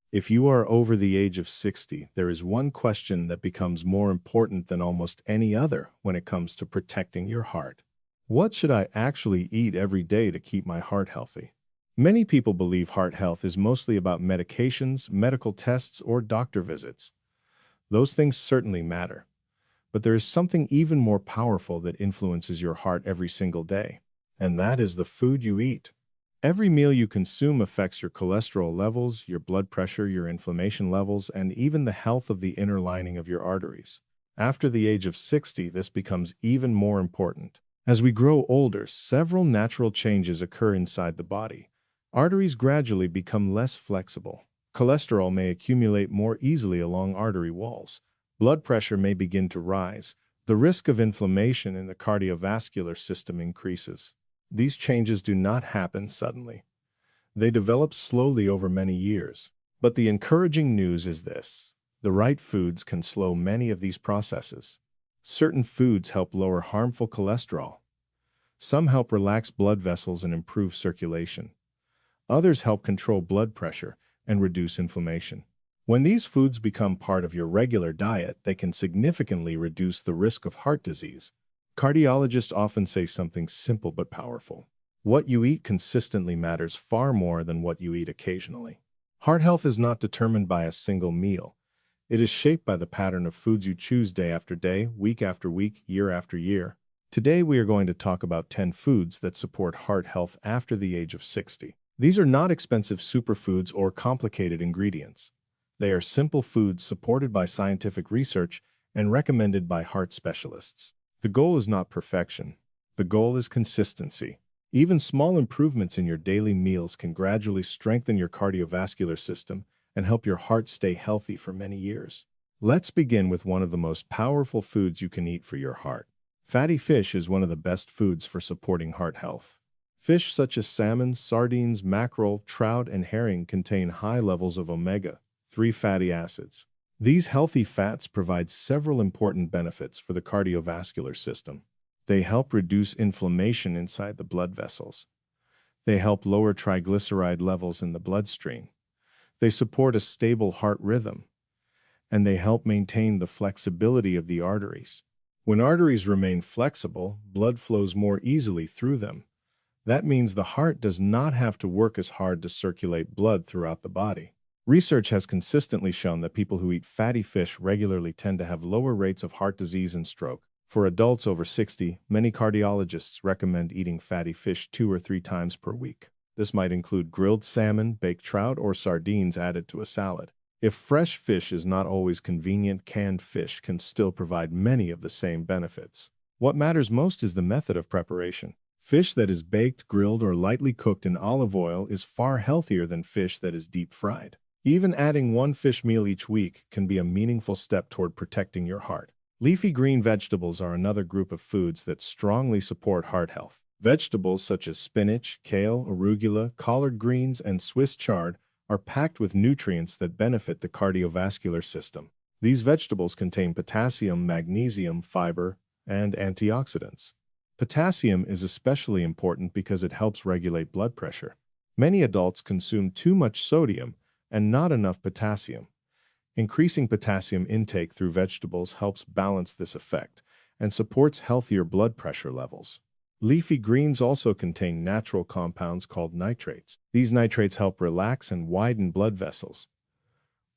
If you are over the age of 60, there is one question that becomes more important than almost any other when it comes to protecting your heart. What should I actually eat every day to keep my heart healthy? Many people believe heart health is mostly about medications, medical tests, or doctor visits. Those things certainly matter. But there is something even more powerful that influences your heart every single day, and that is the food you eat. Every meal you consume affects your cholesterol levels, your blood pressure, your inflammation levels, and even the health of the inner lining of your arteries. After the age of 60, this becomes even more important. As we grow older, several natural changes occur inside the body. Arteries gradually become less flexible. Cholesterol may accumulate more easily along artery walls. Blood pressure may begin to rise. The risk of inflammation in the cardiovascular system increases. These changes do not happen suddenly. They develop slowly over many years. But the encouraging news is this: the right foods can slow many of these processes. Certain foods help lower harmful cholesterol. Some help relax blood vessels and improve circulation. Others help control blood pressure and reduce inflammation. When these foods become part of your regular diet, they can significantly reduce the risk of heart disease. Cardiologists often say something simple but powerful: what you eat consistently matters far more than what you eat occasionally. Heart health is not determined by a single meal. It is shaped by the pattern of foods you choose day after day, week after week, year after year. Today we are going to talk about 10 foods that support heart health after the age of 60. These are not expensive superfoods or complicated ingredients. They are simple foods supported by scientific research and recommended by heart specialists. The goal is not perfection. The goal is consistency. Even small improvements in your daily meals can gradually strengthen your cardiovascular system and help your heart stay healthy for many years. Let's begin with one of the most powerful foods you can eat for your heart. Fatty fish is one of the best foods for supporting heart health. Fish such as salmon, sardines, mackerel, trout, and herring contain high levels of omega-3 fatty acids. These healthy fats provide several important benefits for the cardiovascular system. They help reduce inflammation inside the blood vessels. They help lower triglyceride levels in the bloodstream. They support a stable heart rhythm. And they help maintain the flexibility of the arteries. When arteries remain flexible, blood flows more easily through them. That means the heart does not have to work as hard to circulate blood throughout the body. Research has consistently shown that people who eat fatty fish regularly tend to have lower rates of heart disease and stroke. For adults over 60, many cardiologists recommend eating fatty fish 2 or 3 times per week. This might include grilled salmon, baked trout, or sardines added to a salad. If fresh fish is not always convenient, canned fish can still provide many of the same benefits. What matters most is the method of preparation. Fish that is baked, grilled, or lightly cooked in olive oil is far healthier than fish that is deep fried. Even adding one fish meal each week can be a meaningful step toward protecting your heart. Leafy green vegetables are another group of foods that strongly support heart health. Vegetables such as spinach, kale, arugula, collard greens, and Swiss chard are packed with nutrients that benefit the cardiovascular system. These vegetables contain potassium, magnesium, fiber, and antioxidants. Potassium is especially important because it helps regulate blood pressure. Many adults consume too much sodium and not enough potassium. Increasing potassium intake through vegetables helps balance this effect and supports healthier blood pressure levels. Leafy greens also contain natural compounds called nitrates. These nitrates help relax and widen blood vessels.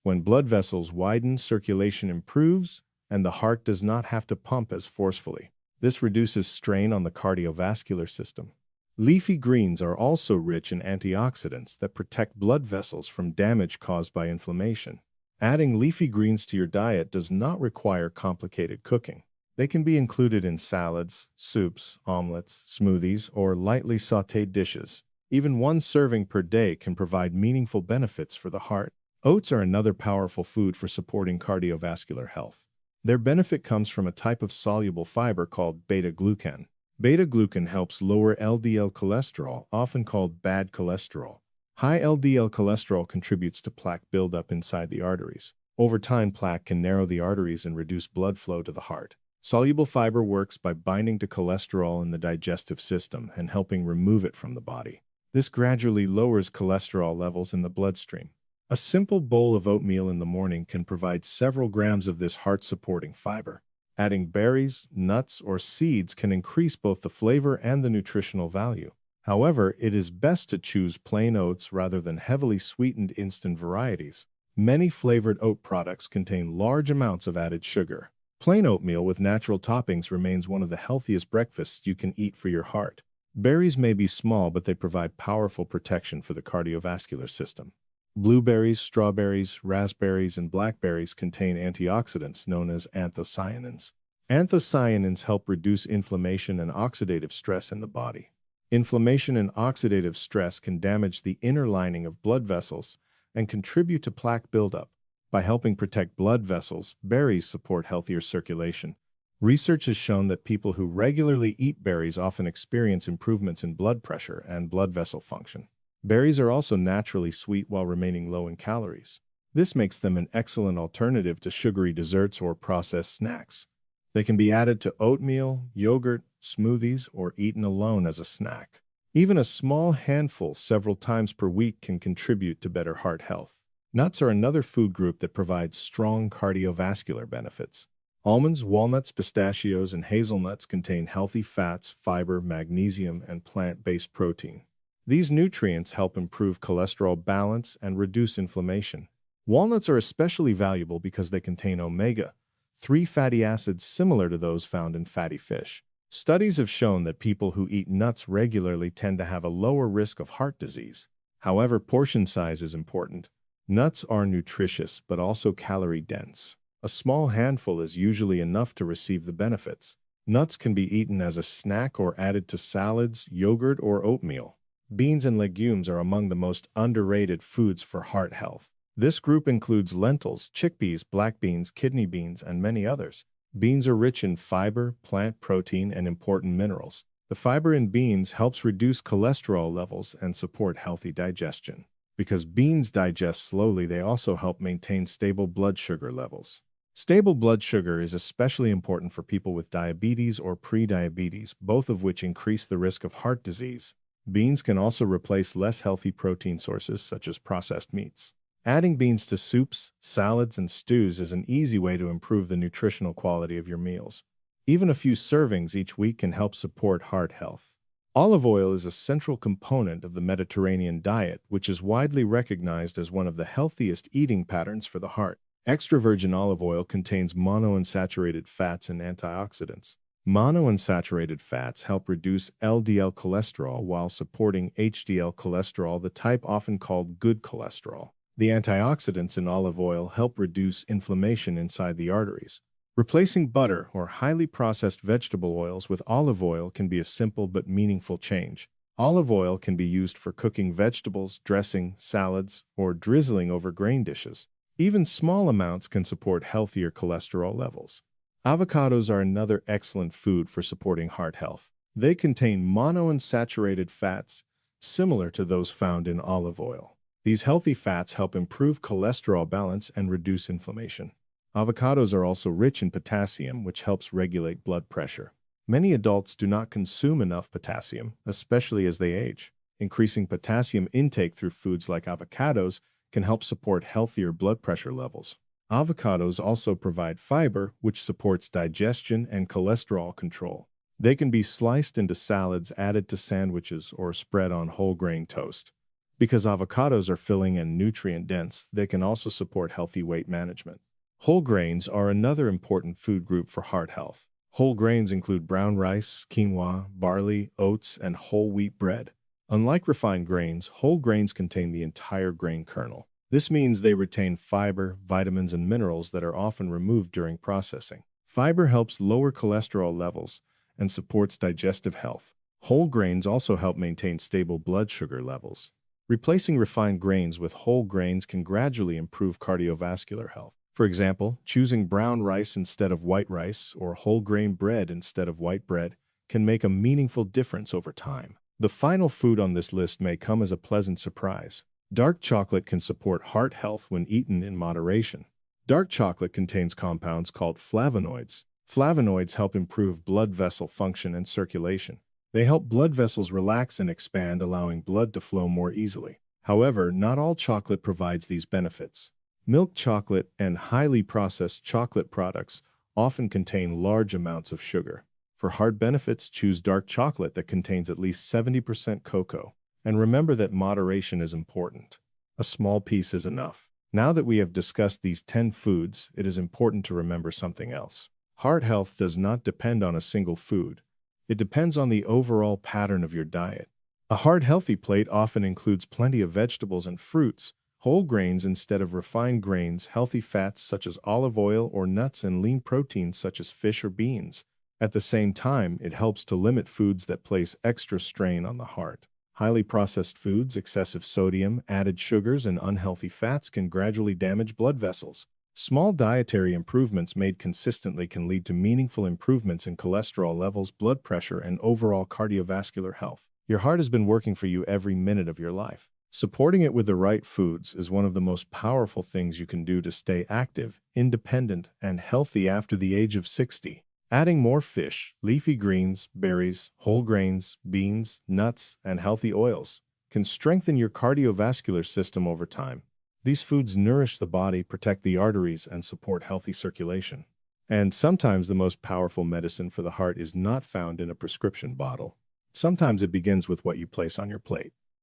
When blood vessels widen, circulation improves, and the heart does not have to pump as forcefully. This reduces strain on the cardiovascular system. Leafy greens are also rich in antioxidants that protect blood vessels from damage caused by inflammation. Adding leafy greens to your diet does not require complicated cooking. They can be included in salads, soups, omelets, smoothies, or lightly sautéed dishes. Even one serving per day can provide meaningful benefits for the heart. Oats are another powerful food for supporting cardiovascular health. Their benefit comes from a type of soluble fiber called beta-glucan. Beta-glucan helps lower LDL cholesterol, often called bad cholesterol. High LDL cholesterol contributes to plaque buildup inside the arteries. Over time, plaque can narrow the arteries and reduce blood flow to the heart. Soluble fiber works by binding to cholesterol in the digestive system and helping remove it from the body. This gradually lowers cholesterol levels in the bloodstream. A simple bowl of oatmeal in the morning can provide several grams of this heart-supporting fiber. Adding berries, nuts, or seeds can increase both the flavor and the nutritional value. However, it is best to choose plain oats rather than heavily sweetened instant varieties. Many flavored oat products contain large amounts of added sugar. Plain oatmeal with natural toppings remains one of the healthiest breakfasts you can eat for your heart. Berries may be small, but they provide powerful protection for the cardiovascular system. Blueberries, strawberries, raspberries, and blackberries contain antioxidants known as anthocyanins. Anthocyanins help reduce inflammation and oxidative stress in the body. Inflammation and oxidative stress can damage the inner lining of blood vessels and contribute to plaque buildup. By helping protect blood vessels, berries support healthier circulation. Research has shown that people who regularly eat berries often experience improvements in blood pressure and blood vessel function. Berries are also naturally sweet while remaining low in calories. This makes them an excellent alternative to sugary desserts or processed snacks. They can be added to oatmeal, yogurt, smoothies, or eaten alone as a snack. Even a small handful several times per week can contribute to better heart health. Nuts are another food group that provides strong cardiovascular benefits. Almonds, walnuts, pistachios, and hazelnuts contain healthy fats, fiber, magnesium, and plant-based protein. These nutrients help improve cholesterol balance and reduce inflammation. Walnuts are especially valuable because they contain omega-3 fatty acids similar to those found in fatty fish. Studies have shown that people who eat nuts regularly tend to have a lower risk of heart disease. However, portion size is important. Nuts are nutritious but also calorie-dense. A small handful is usually enough to receive the benefits. Nuts can be eaten as a snack or added to salads, yogurt, or oatmeal. Beans and legumes are among the most underrated foods for heart health. This group includes lentils, chickpeas, black beans, kidney beans, and many others. Beans are rich in fiber, plant protein, and important minerals. The fiber in beans helps reduce cholesterol levels and support healthy digestion. Because beans digest slowly, they also help maintain stable blood sugar levels. Stable blood sugar is especially important for people with diabetes or prediabetes, both of which increase the risk of heart disease. Beans can also replace less healthy protein sources such as processed meats. Adding beans to soups, salads, and stews is an easy way to improve the nutritional quality of your meals. Even a few servings each week can help support heart health. Olive oil is a central component of the Mediterranean diet, which is widely recognized as one of the healthiest eating patterns for the heart. Extra virgin olive oil contains monounsaturated fats and antioxidants. Monounsaturated fats help reduce LDL cholesterol while supporting HDL cholesterol, the type often called good cholesterol. The antioxidants in olive oil help reduce inflammation inside the arteries. Replacing butter or highly processed vegetable oils with olive oil can be a simple but meaningful change. Olive oil can be used for cooking vegetables, dressing, salads, or drizzling over grain dishes. Even small amounts can support healthier cholesterol levels. Avocados are another excellent food for supporting heart health. They contain monounsaturated fats similar to those found in olive oil. These healthy fats help improve cholesterol balance and reduce inflammation. Avocados are also rich in potassium, which helps regulate blood pressure. Many adults do not consume enough potassium, especially as they age. Increasing potassium intake through foods like avocados can help support healthier blood pressure levels. Avocados also provide fiber, which supports digestion and cholesterol control. They can be sliced into salads, added to sandwiches, or spread on whole grain toast. Because avocados are filling and nutrient-dense, they can also support healthy weight management. Whole grains are another important food group for heart health. Whole grains include brown rice, quinoa, barley, oats, and whole wheat bread. Unlike refined grains, whole grains contain the entire grain kernel. This means they retain fiber, vitamins, and minerals that are often removed during processing. Fiber helps lower cholesterol levels and supports digestive health. Whole grains also help maintain stable blood sugar levels. Replacing refined grains with whole grains can gradually improve cardiovascular health. For example, choosing brown rice instead of white rice or whole grain bread instead of white bread can make a meaningful difference over time. The final food on this list may come as a pleasant surprise. Dark chocolate can support heart health when eaten in moderation. Dark chocolate contains compounds called flavonoids. Flavonoids help improve blood vessel function and circulation. They help blood vessels relax and expand, allowing blood to flow more easily. However, not all chocolate provides these benefits. Milk chocolate and highly processed chocolate products often contain large amounts of sugar. For heart benefits, choose dark chocolate that contains at least 70% cocoa. And remember that moderation is important. A small piece is enough. Now that we have discussed these 10 foods, it is important to remember something else. Heart health does not depend on a single food. It depends on the overall pattern of your diet. A heart-healthy plate often includes plenty of vegetables and fruits, whole grains instead of refined grains, healthy fats such as olive oil or nuts, and lean proteins such as fish or beans. At the same time, it helps to limit foods that place extra strain on the heart. Highly processed foods, excessive sodium, added sugars, and unhealthy fats can gradually damage blood vessels. Small dietary improvements made consistently can lead to meaningful improvements in cholesterol levels, blood pressure, and overall cardiovascular health. Your heart has been working for you every minute of your life. Supporting it with the right foods is one of the most powerful things you can do to stay active, independent, and healthy after the age of 60. Adding more fish, leafy greens, berries, whole grains, beans, nuts, and healthy oils can strengthen your cardiovascular system over time. These foods nourish the body, protect the arteries, and support healthy circulation. And sometimes the most powerful medicine for the heart is not found in a prescription bottle. Sometimes it begins with what you place on your plate.